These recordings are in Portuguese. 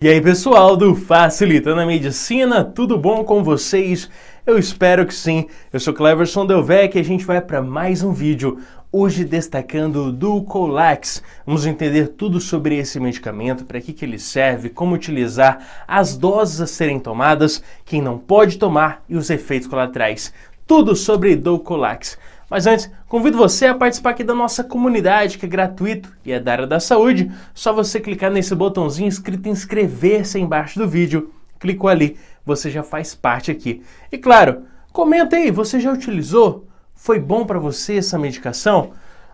E aí pessoal do Facilitando a Medicina, tudo bom com vocês? Eu espero que sim. Eu sou Cleverson Delvecq e a gente vai para mais um vídeo, hoje destacando o Dulcolax. Vamos entender tudo sobre esse medicamento, para que ele serve, como utilizar, as doses a serem tomadas, quem não pode tomar e os efeitos colaterais. Tudo sobre Dulcolax. Mas antes, convido você a participar aqui da nossa comunidade, que é gratuito e é da área da saúde. Só você clicar nesse botãozinho escrito inscrever-se embaixo do vídeo. Clicou ali, você já faz parte aqui. E claro, comenta aí, você já utilizou? Foi bom para você essa medicação?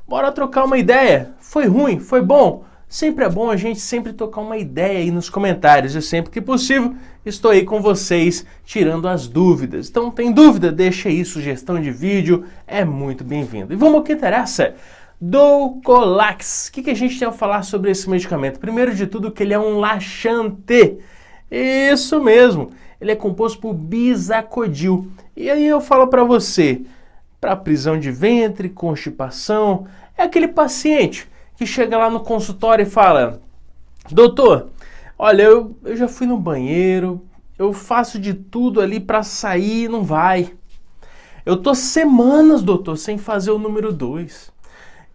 Bora trocar uma ideia. Foi ruim? Foi bom? Sempre é bom a gente sempre trocar uma ideia aí nos comentários. E sempre que possível, estou aí com vocês tirando as dúvidas. Então, tem dúvida? Deixa aí sugestão de vídeo. É muito bem-vindo. E vamos ao que interessa. Dulcolax. O que a gente tem a falar sobre esse medicamento? Primeiro de tudo, que ele é um laxante. Isso mesmo. Ele é composto por bisacodil. E aí eu falo para você, para prisão de ventre, constipação, é aquele paciente que chega lá no consultório e fala: doutor, olha, eu já fui no banheiro, eu faço de tudo ali para sair e não vai. Eu tô semanas, doutor, sem fazer o número 2.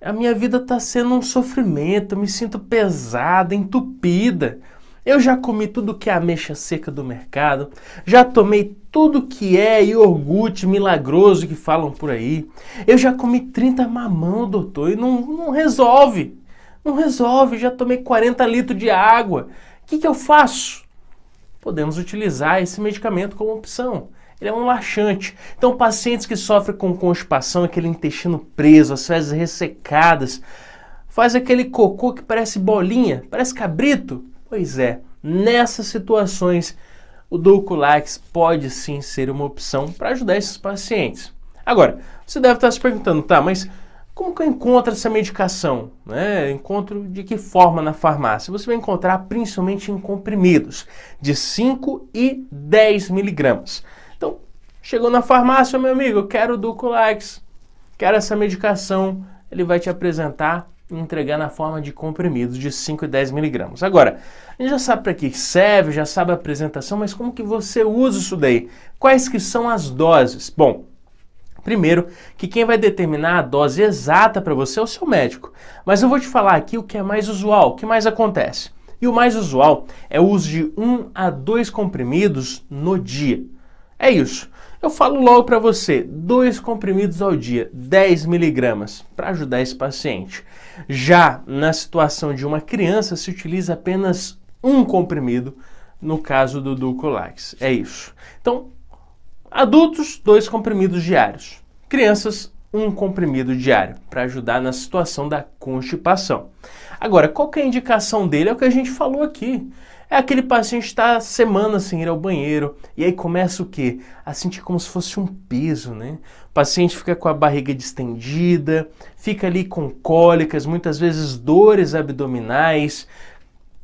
A minha vida tá sendo um sofrimento, eu me sinto pesada, entupida. Eu já comi tudo que é ameixa seca do mercado, já tomei tudo que é iogurte milagroso que falam por aí. Eu já comi 30 mamão, doutor, e não resolve. Não resolve, já tomei 40 litros de água. O que eu faço? Podemos utilizar esse medicamento como opção. Ele é um laxante. Então, pacientes que sofrem com constipação, aquele intestino preso, as fezes ressecadas, faz aquele cocô que parece bolinha, parece cabrito. Pois é, nessas situações, o Dulcolax pode sim ser uma opção para ajudar esses pacientes. Agora, você deve estar se perguntando, tá, mas como que eu encontro essa medicação? Encontro de que forma na farmácia? Você vai encontrar principalmente em comprimidos de 5 e 10 miligramas. Então, chegou na farmácia, meu amigo, eu quero o Dulcolax, quero essa medicação, ele vai te apresentar e entregar na forma de comprimidos de 5 e 10 miligramas. Agora, a gente já sabe para que serve, já sabe a apresentação, mas como que você usa isso daí? Quais que são as doses? Bom, primeiro, que quem vai determinar a dose exata para você é o seu médico. Mas eu vou te falar aqui o que é mais usual, o que mais acontece. E o mais usual é o uso de 1 a 2 comprimidos no dia. É isso. Eu falo logo para você, 2 comprimidos ao dia, 10 miligramas, para ajudar esse paciente. Já na situação de uma criança, se utiliza apenas 1 comprimido, no caso do Dulcolax. É isso. Então, adultos, 2 comprimidos diários. Crianças, 1 comprimido diário, para ajudar na situação da constipação. Agora, qual que é a indicação dele? É o que a gente falou aqui. É aquele paciente que está semanas sem ir ao banheiro, e aí começa o quê? A sentir como se fosse um peso, né? O paciente fica com a barriga distendida, fica ali com cólicas, muitas vezes dores abdominais,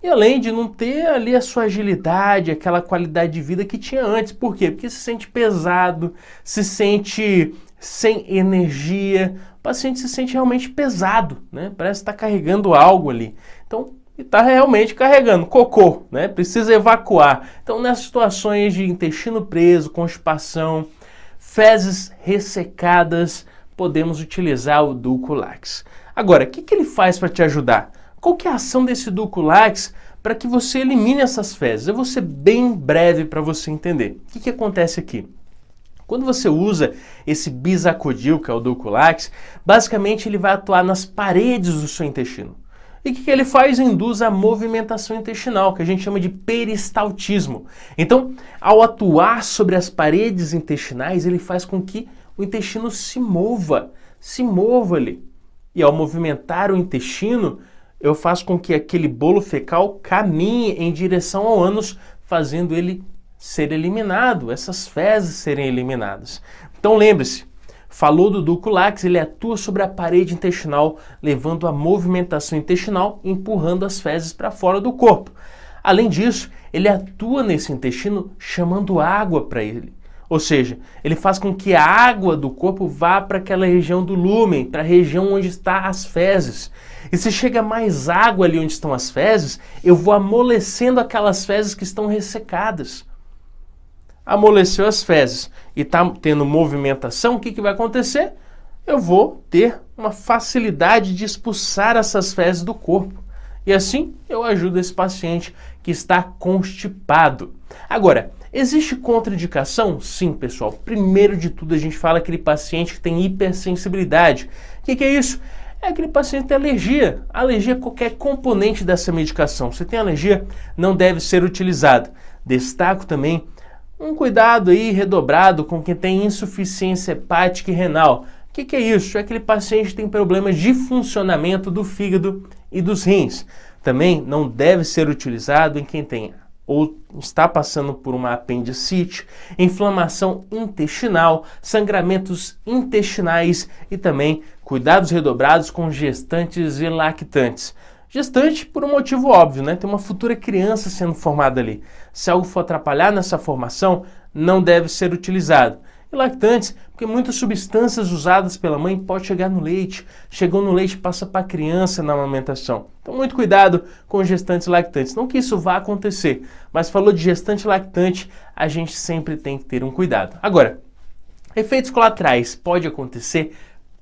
e além de não ter ali a sua agilidade, aquela qualidade de vida que tinha antes. Por quê? Porque se sente pesado, se sente sem energia, o paciente se sente realmente pesado, né? Parece estar carregando algo ali. Então, e está realmente carregando cocô, né? Precisa evacuar. Então, nessas situações de intestino preso, constipação, fezes ressecadas, podemos utilizar o Dulcolax. Agora, o que ele faz para te ajudar? Qual que é a ação desse Dulcolax para que você elimine essas fezes? Eu vou ser bem breve para você entender. O que acontece aqui? Quando você usa esse bisacodil, que é o Dulcolax, basicamente ele vai atuar nas paredes do seu intestino. E o que ele faz? Induz a movimentação intestinal, que a gente chama de peristaltismo. Então, ao atuar sobre as paredes intestinais, ele faz com que o intestino se mova ali. E ao movimentar o intestino, eu faço com que aquele bolo fecal caminhe em direção ao ânus, fazendo ele ser eliminado, essas fezes serem eliminadas. Então lembre-se, falou do Dulcolax, ele atua sobre a parede intestinal, levando a movimentação intestinal, empurrando as fezes para fora do corpo. Além disso, ele atua nesse intestino chamando água para ele. Ou seja, ele faz com que a água do corpo vá para aquela região do lúmen, para a região onde estão as fezes. E se chega mais água ali onde estão as fezes, eu vou amolecendo aquelas fezes que estão ressecadas. Amoleceu as fezes e está tendo movimentação, o que vai acontecer? Eu vou ter uma facilidade de expulsar essas fezes do corpo. E assim eu ajudo esse paciente que está constipado. Agora, existe contraindicação? Sim, pessoal. Primeiro de tudo, a gente fala aquele paciente que tem hipersensibilidade. O que é isso? É aquele paciente que tem alergia. Alergia a qualquer componente dessa medicação. Se tem alergia, não deve ser utilizado. Destaco também um cuidado aí redobrado com quem tem insuficiência hepática e renal. O que é isso? É aquele paciente que tem problemas de funcionamento do fígado e dos rins. Também não deve ser utilizado em quem tem ou está passando por uma apendicite, inflamação intestinal, sangramentos intestinais e também cuidados redobrados com gestantes e lactantes. Gestante por um motivo óbvio, né? Tem uma futura criança sendo formada ali. Se algo for atrapalhar nessa formação, não deve ser utilizado. E lactantes, porque muitas substâncias usadas pela mãe podem chegar no leite. Chegou no leite, passa para a criança na amamentação. Então, muito cuidado com gestantes e lactantes. Não que isso vá acontecer, mas falou de gestante e lactante, a gente sempre tem que ter um cuidado. Agora, efeitos colaterais pode acontecer?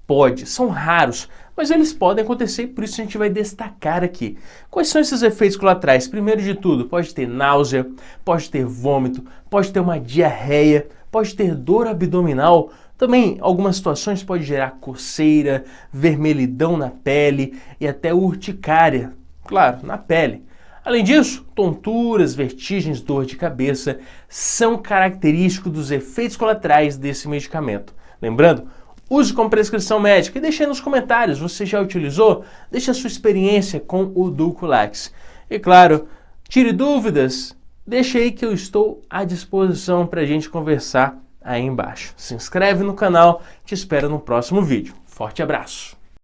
Pode, são raros, mas eles podem acontecer e por isso a gente vai destacar aqui. Quais são esses efeitos colaterais? Primeiro de tudo, pode ter náusea, pode ter vômito, pode ter uma diarreia, pode ter dor abdominal. Também, algumas situações pode gerar coceira, vermelhidão na pele e até urticária, claro, na pele. Além disso, tonturas, vertigens, dor de cabeça são característicos dos efeitos colaterais desse medicamento. Lembrando, use com prescrição médica e deixe aí nos comentários, você já utilizou? Deixe a sua experiência com o Dulcolax. E claro, tire dúvidas, deixe aí que eu estou à disposição para a gente conversar aí embaixo. Se inscreve no canal, te espero no próximo vídeo. Forte abraço!